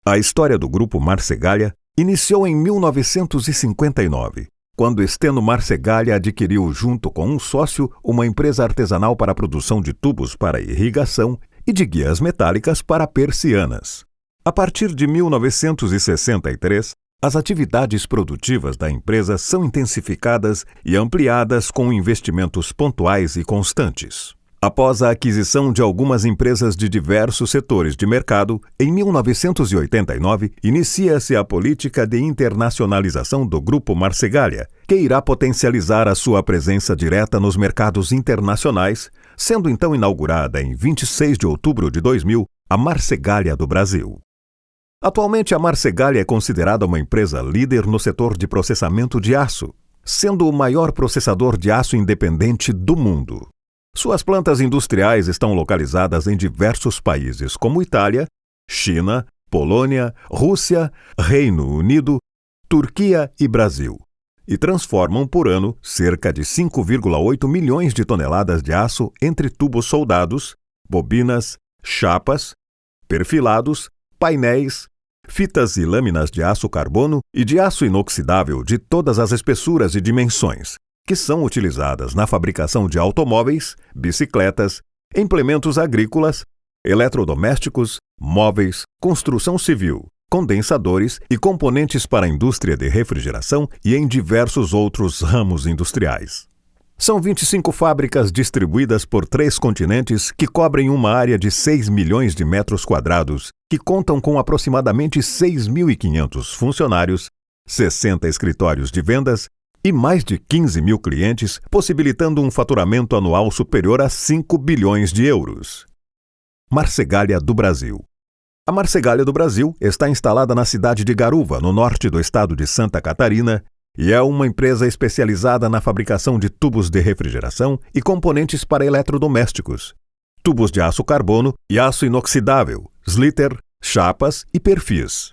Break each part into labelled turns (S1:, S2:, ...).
S1: A história do Grupo Marcegaglia iniciou em 1959, quando Steno Marcegaglia adquiriu junto com um sócio uma empresa artesanal para a produção de tubos para irrigação e de guias metálicas para persianas. A partir de 1963, as atividades produtivas da empresa são intensificadas e ampliadas com investimentos pontuais e constantes. Após a aquisição de algumas empresas de diversos setores de mercado, em 1989, inicia-se a política de internacionalização do Grupo Marcegaglia, que irá potencializar a sua presença direta nos mercados internacionais, sendo então inaugurada em 26 de outubro de 2000 a Marcegaglia do Brasil. Atualmente, a Marcegaglia é considerada uma empresa líder no setor de processamento de aço, sendo o maior processador de aço independente do mundo. Suas plantas industriais estão localizadas em diversos países como Itália, China, Polônia, Rússia, Reino Unido, Turquia e Brasil, e transformam por ano cerca de 5,8 milhões de toneladas de aço entre tubos soldados, bobinas, chapas, perfilados, painéis, fitas e lâminas de aço carbono e de aço inoxidável de todas as espessuras e dimensões, que são utilizadas na fabricação de automóveis, bicicletas, implementos agrícolas, eletrodomésticos, móveis, construção civil, condensadores e componentes para a indústria de refrigeração e em diversos outros ramos industriais. São 25 fábricas distribuídas por 3 continentes que cobrem uma área de 6 milhões de metros quadrados, que contam com aproximadamente 6.500 funcionários, 60 escritórios de vendas e mais de 15 mil clientes, possibilitando um faturamento anual superior a 5 bilhões de euros. Marcegaglia do Brasil. A Marcegaglia do Brasil está instalada na cidade de Garuva, no norte do estado de Santa Catarina, e é uma empresa especializada na fabricação de tubos de refrigeração e componentes para eletrodomésticos, tubos de aço carbono e aço inoxidável, slitter, chapas e perfis.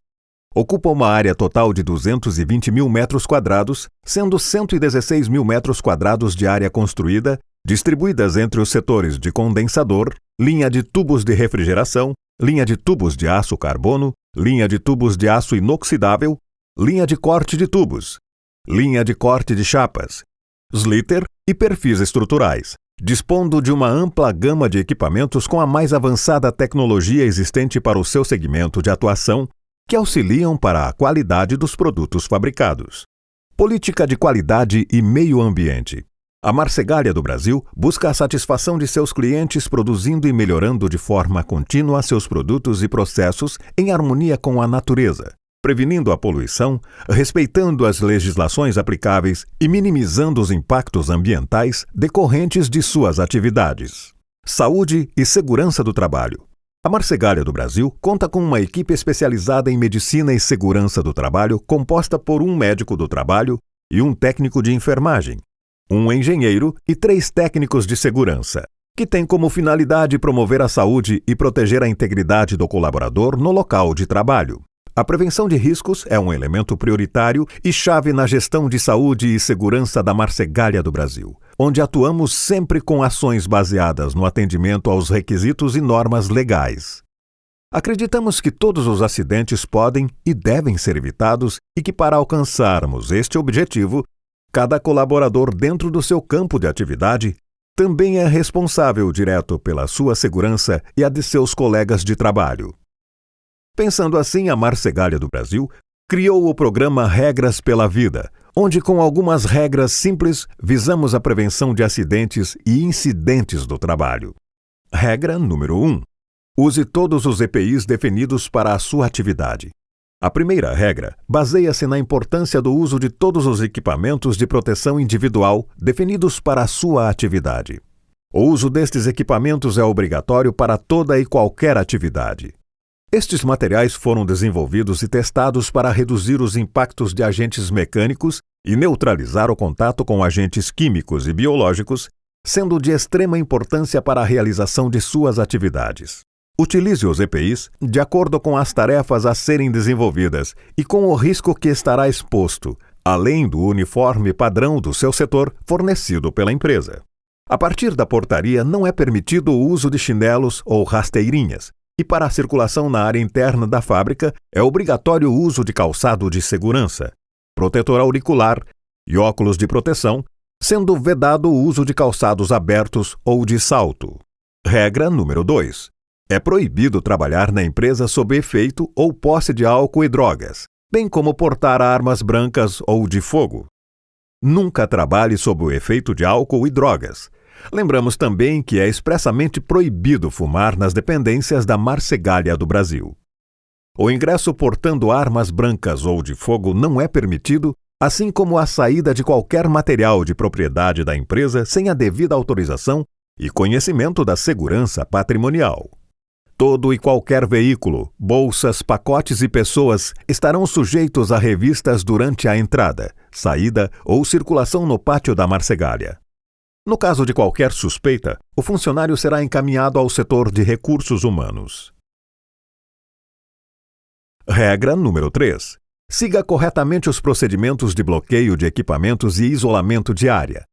S1: Ocupa uma área total de 220 mil metros quadrados, sendo 116 mil metros quadrados de área construída, distribuídas entre os setores de condensador, linha de tubos de refrigeração, linha de tubos de aço carbono, linha de tubos de aço inoxidável, linha de corte de tubos, linha de corte de chapas, slitter e perfis estruturais, dispondo de uma ampla gama de equipamentos com a mais avançada tecnologia existente para o seu segmento de atuação, que auxiliam para a qualidade dos produtos fabricados. Política de qualidade e meio ambiente. A Marcegaglia do Brasil busca a satisfação de seus clientes produzindo e melhorando de forma contínua seus produtos e processos em harmonia com a natureza, prevenindo a poluição, respeitando as legislações aplicáveis e minimizando os impactos ambientais decorrentes de suas atividades. Saúde e segurança do trabalho. A Marcegaglia do Brasil conta com uma equipe especializada em medicina e segurança do trabalho composta por um médico do trabalho e um técnico de enfermagem, um engenheiro e 3 técnicos de segurança, que tem como finalidade promover a saúde e proteger a integridade do colaborador no local de trabalho. A prevenção de riscos é um elemento prioritário e chave na gestão de saúde e segurança da Marcegaglia do Brasil, onde atuamos sempre com ações baseadas no atendimento aos requisitos e normas legais. Acreditamos que todos os acidentes podem e devem ser evitados e que, para alcançarmos este objetivo, cada colaborador dentro do seu campo de atividade também é responsável direto pela sua segurança e a de seus colegas de trabalho. Pensando assim, a Marcegaglia do Brasil criou o programa Regras pela Vida, onde com algumas regras simples visamos a prevenção de acidentes e incidentes do trabalho. Regra número 1. Use todos os EPIs definidos para a sua atividade. A primeira regra baseia-se na importância do uso de todos os equipamentos de proteção individual definidos para a sua atividade. O uso destes equipamentos é obrigatório para toda e qualquer atividade. Estes materiais foram desenvolvidos e testados para reduzir os impactos de agentes mecânicos e neutralizar o contato com agentes químicos e biológicos, sendo de extrema importância para a realização de suas atividades. Utilize os EPIs de acordo com as tarefas a serem desenvolvidas e com o risco que estará exposto, além do uniforme padrão do seu setor fornecido pela empresa. A partir da portaria, não é permitido o uso de chinelos ou rasteirinhas, e para a circulação na área interna da fábrica é obrigatório o uso de calçado de segurança, protetor auricular e óculos de proteção, sendo vedado o uso de calçados abertos ou de salto. Regra número 2. É proibido trabalhar na empresa sob efeito ou posse de álcool e drogas, bem como portar armas brancas ou de fogo. Nunca trabalhe sob o efeito de álcool e drogas. Lembramos também que é expressamente proibido fumar nas dependências da Marcegalha do Brasil. O ingresso portando armas brancas ou de fogo não é permitido, assim como a saída de qualquer material de propriedade da empresa sem a devida autorização e conhecimento da segurança patrimonial. Todo e qualquer veículo, bolsas, pacotes e pessoas estarão sujeitos a revistas durante a entrada, saída ou circulação no pátio da Marcegalha. No caso de qualquer suspeita, o funcionário será encaminhado ao setor de recursos humanos. Regra número 3. Siga corretamente os procedimentos de bloqueio de equipamentos e isolamento de área.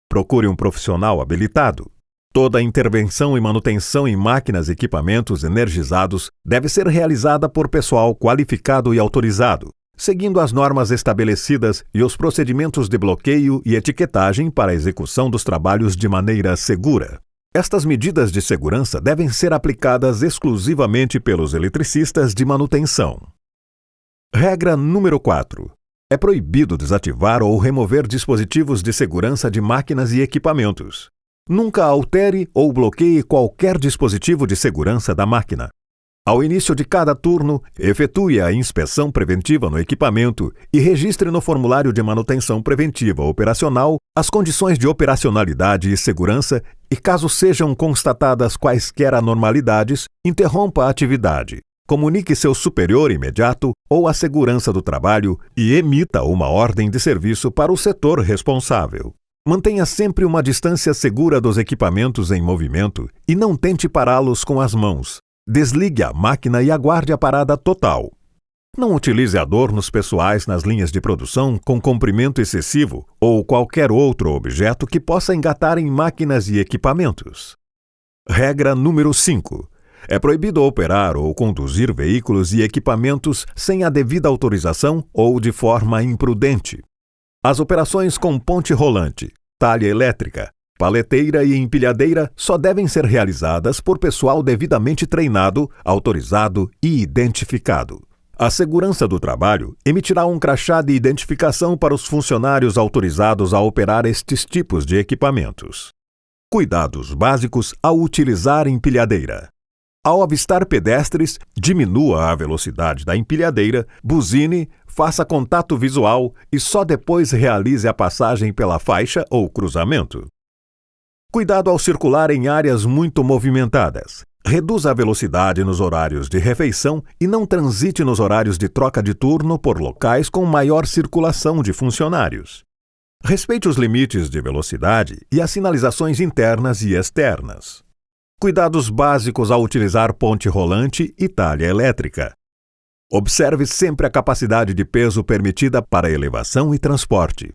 S1: Procure um profissional habilitado. Toda intervenção e manutenção em máquinas e equipamentos energizados deve ser realizada por pessoal qualificado e autorizado, seguindo as normas estabelecidas e os procedimentos de bloqueio e etiquetagem para a execução dos trabalhos de maneira segura. Estas medidas de segurança devem ser aplicadas exclusivamente pelos eletricistas de manutenção. Regra número 4. É proibido desativar ou remover dispositivos de segurança de máquinas e equipamentos. Nunca altere ou bloqueie qualquer dispositivo de segurança da máquina. Ao início de cada turno, efetue a inspeção preventiva no equipamento e registre no formulário de manutenção preventiva operacional as condições de operacionalidade e segurança e, caso sejam constatadas quaisquer anormalidades, interrompa a atividade. Comunique seu superior imediato ou a segurança do trabalho e emita uma ordem de serviço para o setor responsável. Mantenha sempre uma distância segura dos equipamentos em movimento e não tente pará-los com as mãos. Desligue a máquina e aguarde a parada total. Não utilize adornos pessoais nas linhas de produção com comprimento excessivo ou qualquer outro objeto que possa engatar em máquinas e equipamentos. Regra número 5. É proibido operar ou conduzir veículos e equipamentos sem a devida autorização ou de forma imprudente. As operações com ponte rolante, talha elétrica, paleteira e empilhadeira só devem ser realizadas por pessoal devidamente treinado, autorizado e identificado. A segurança do trabalho emitirá um crachá de identificação para os funcionários autorizados a operar estes tipos de equipamentos. Cuidados básicos ao utilizar empilhadeira. Ao avistar pedestres, diminua a velocidade da empilhadeira, buzine, faça contato visual e só depois realize a passagem pela faixa ou cruzamento. Cuidado ao circular em áreas muito movimentadas. Reduza a velocidade nos horários de refeição e não transite nos horários de troca de turno por locais com maior circulação de funcionários. Respeite os limites de velocidade e as sinalizações internas e externas. Cuidados básicos ao utilizar ponte rolante e talha elétrica. Observe sempre a capacidade de peso permitida para elevação e transporte.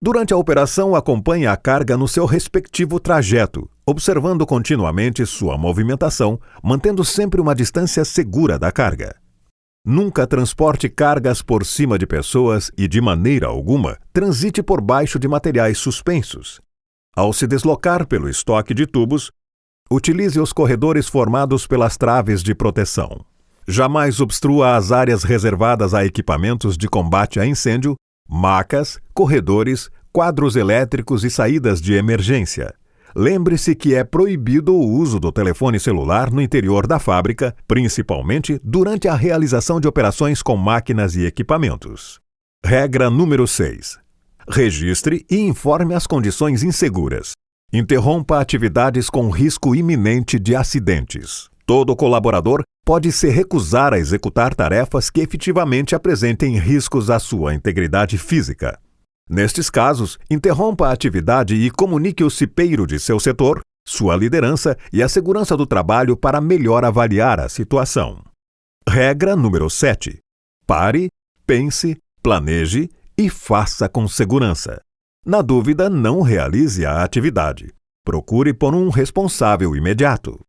S1: Durante a operação, acompanhe a carga no seu respectivo trajeto, observando continuamente sua movimentação, mantendo sempre uma distância segura da carga. Nunca transporte cargas por cima de pessoas e, de maneira alguma, transite por baixo de materiais suspensos. Ao se deslocar pelo estoque de tubos, utilize os corredores formados pelas traves de proteção. Jamais obstrua as áreas reservadas a equipamentos de combate a incêndio, macas, corredores, quadros elétricos e saídas de emergência. Lembre-se que é proibido o uso do telefone celular no interior da fábrica, principalmente durante a realização de operações com máquinas e equipamentos. Regra número 6. Registre e informe as condições inseguras. Interrompa atividades com risco iminente de acidentes. Todo colaborador pode se recusar a executar tarefas que efetivamente apresentem riscos à sua integridade física. Nestes casos, interrompa a atividade e comunique o cipeiro de seu setor, sua liderança e a segurança do trabalho para melhor avaliar a situação. Regra número 7. Pare, pense, planeje e faça com segurança. Na dúvida, não realize a atividade. Procure por um responsável imediato.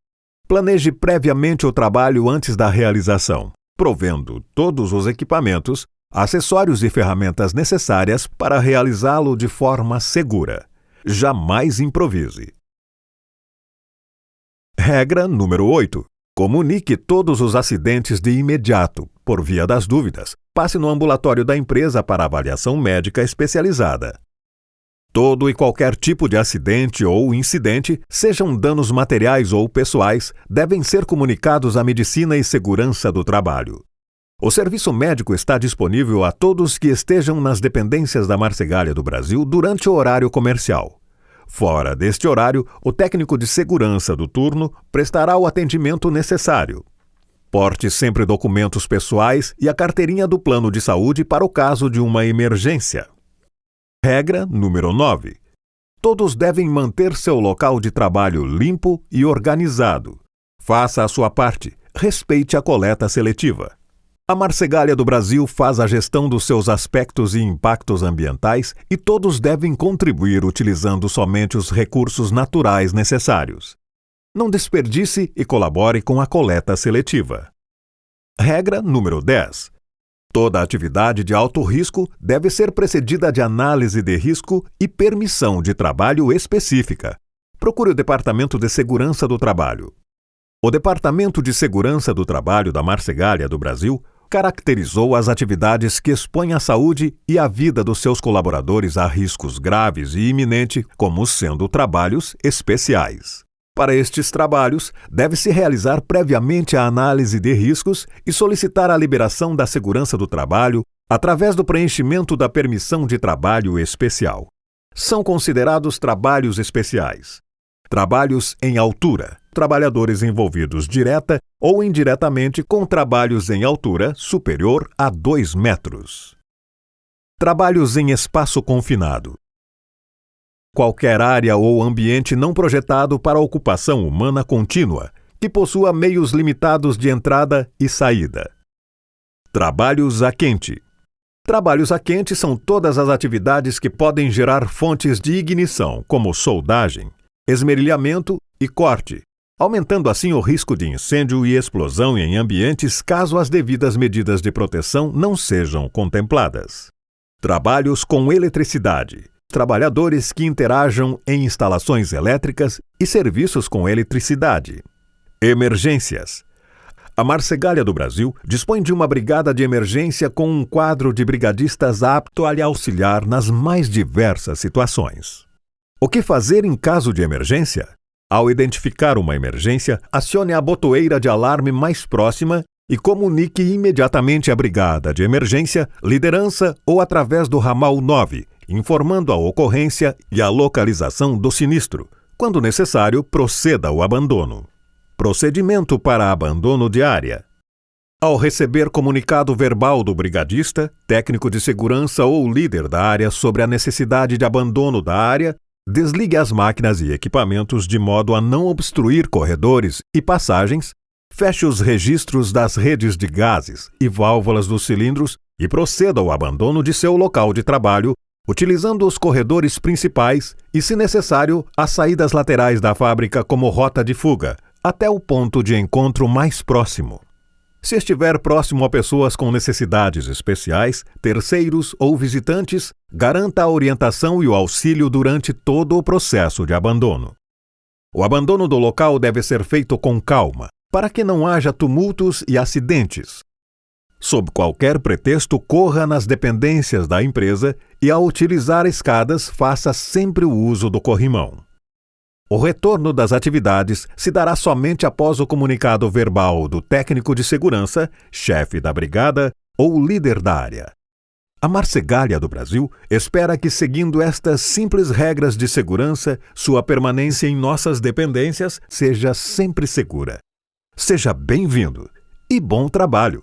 S1: Planeje previamente o trabalho antes da realização, provendo todos os equipamentos, acessórios e ferramentas necessárias para realizá-lo de forma segura. Jamais improvise. Regra número 8. Comunique todos os acidentes de imediato, por via das dúvidas. Passe no ambulatório da empresa para avaliação médica especializada. Todo e qualquer tipo de acidente ou incidente, sejam danos materiais ou pessoais, devem ser comunicados à Medicina e Segurança do Trabalho. O serviço médico está disponível a todos que estejam nas dependências da Marcegalha do Brasil durante o horário comercial. Fora deste horário, o técnico de segurança do turno prestará o atendimento necessário. Porte sempre documentos pessoais e a carteirinha do plano de saúde para o caso de uma emergência. Regra número 9. Todos devem manter seu local de trabalho limpo e organizado. Faça a sua parte. Respeite a coleta seletiva. A Marcegalha do Brasil faz a gestão dos seus aspectos e impactos ambientais e todos devem contribuir utilizando somente os recursos naturais necessários. Não desperdice e colabore com a coleta seletiva. Regra número 10. Toda atividade de alto risco deve ser precedida de análise de risco e permissão de trabalho específica. Procure o Departamento de Segurança do Trabalho. O Departamento de Segurança do Trabalho da Marcegalha do Brasil caracterizou as atividades que expõem a saúde e a vida dos seus colaboradores a riscos graves e iminentes, como sendo trabalhos especiais. Para estes trabalhos, deve-se realizar previamente a análise de riscos e solicitar a liberação da segurança do trabalho através do preenchimento da permissão de trabalho especial. São considerados trabalhos especiais: trabalhos em altura, trabalhadores envolvidos direta ou indiretamente com trabalhos em altura superior a 2 metros. Trabalhos em espaço confinado. Qualquer área ou ambiente não projetado para ocupação humana contínua, que possua meios limitados de entrada e saída. Trabalhos a quente. Trabalhos a quente são todas as atividades que podem gerar fontes de ignição, como soldagem, esmerilhamento e corte, aumentando assim o risco de incêndio e explosão em ambientes caso as devidas medidas de proteção não sejam contempladas. Trabalhos com eletricidade. Trabalhadores que interajam em instalações elétricas e serviços com eletricidade. Emergências. A Marcegalha do Brasil dispõe de uma brigada de emergência com um quadro de brigadistas apto a lhe auxiliar nas mais diversas situações. O que fazer em caso de emergência? Ao identificar uma emergência, acione a botoeira de alarme mais próxima e comunique imediatamente à brigada de emergência, liderança ou através do ramal 9, informando a ocorrência e a localização do sinistro. Quando necessário, proceda ao abandono. Procedimento para abandono de área. Ao receber comunicado verbal do brigadista, técnico de segurança ou líder da área sobre a necessidade de abandono da área, desligue as máquinas e equipamentos de modo a não obstruir corredores e passagens, feche os registros das redes de gases e válvulas dos cilindros e proceda ao abandono de seu local de trabalho, utilizando os corredores principais e, se necessário, as saídas laterais da fábrica como rota de fuga, até o ponto de encontro mais próximo. Se estiver próximo a pessoas com necessidades especiais, terceiros ou visitantes, garanta a orientação e o auxílio durante todo o processo de abandono. O abandono do local deve ser feito com calma, para que não haja tumultos e acidentes. Sob qualquer pretexto, corra nas dependências da empresa e, ao utilizar escadas, faça sempre o uso do corrimão. O retorno das atividades se dará somente após o comunicado verbal do técnico de segurança, chefe da brigada ou líder da área. A Marcegalha do Brasil espera que, seguindo estas simples regras de segurança, sua permanência em nossas dependências seja sempre segura. Seja bem-vindo e bom trabalho!